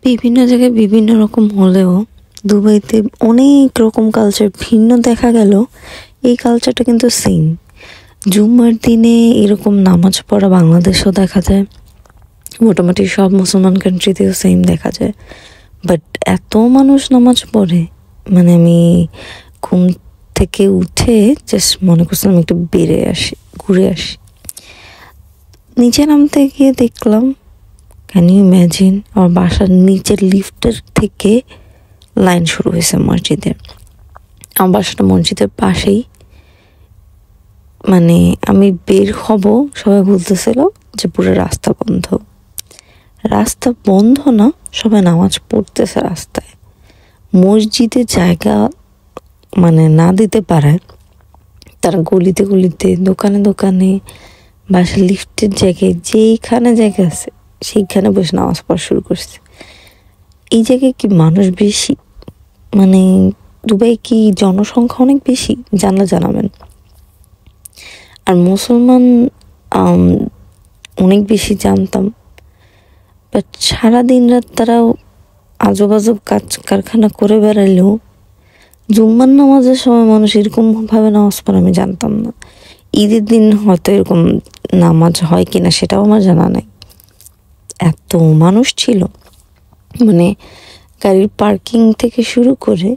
বিভিন্ন জায়গায় বিভিন্ন রকম হলেও দুবাইতে অনেক রকম কালচার ভিন্ন দেখা গেল, এই কালচারটা কিন্তু সেম। জুম্মার দিনে এরকম নামাজ পড়া বাংলাদেশেও দেখা যায়, মোটামুটি সব মুসলমান কান্ট্রিতেও সেম দেখা যায়। বাট এত মানুষ নামাজ পড়ে, মানে আমি ঘুম থেকে উঠে জাস্ট মনে করছিলাম একটু ঘুরে আসি। নিচে নামতে গিয়ে দেখলাম, ক্যান ইউ ইম্যাজিন, আমার বাসার নিচের লিফটের থেকে লাইন শুরু হয়েছে মসজিদের। আমার বাসাটা মসজিদের পাশেই, মানে আমি বের হব সবাই বলতেছিল যে পুরো রাস্তা বন্ধ। রাস্তা বন্ধ না, সবাই নামাজ পড়তেছে রাস্তায়। মসজিদে জায়গা মানে না দিতে পারায় তারা গলিতে গলিতে, দোকানে দোকানে, বাসার লিফটের জায়গায় যেইখানে জায়গা আছে সেইখানে বসে নামাজ পড়া শুরু করছে। এই জায়গায় কি মানুষ বেশি, মানে দুবাই কি জনসংখ্যা অনেক বেশি? জানলে জানাবেন। আর মুসলমান অনেক বেশি জানতাম, বাট সারাদিন রাত তারা আজব আজব কাজ কারখানা করে বেড়াইলেও জুম্মার নামাজের সময় মানুষ এরকম ভাবে নামাজ পড়ে আমি জানতাম না। ঈদের দিন হয়তো এরকম নামাজ হয় কিনা সেটাও আমার জানা নাই। এত মানুষ ছিল, মানে গাড়ির পার্কিং থেকে শুরু করে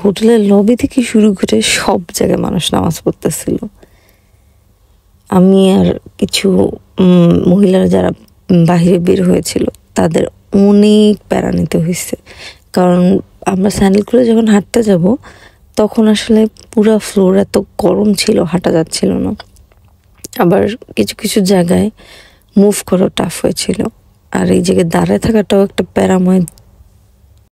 হোটেলের লবি থেকে শুরু করে সব জায়গায় মানুষ নামাজ পড়তেছিল। আমি আর কিছু মহিলারা যারা বাহিরে বের হয়েছিল তাদের অনেক প্যারা নিতে হয়েছে, কারণ আমরা স্যান্ডেল করে যখন হাঁটতে যাব তখন আসলে পুরো ফ্লোর এত গরম ছিল, হাঁটা যাচ্ছিল না। আবার কিছু কিছু জায়গায় মুভ করা টাফ হয়েছিল। আর এই জায়গায় দাঁড়ায় থাকাটাও একটা প্যারাময়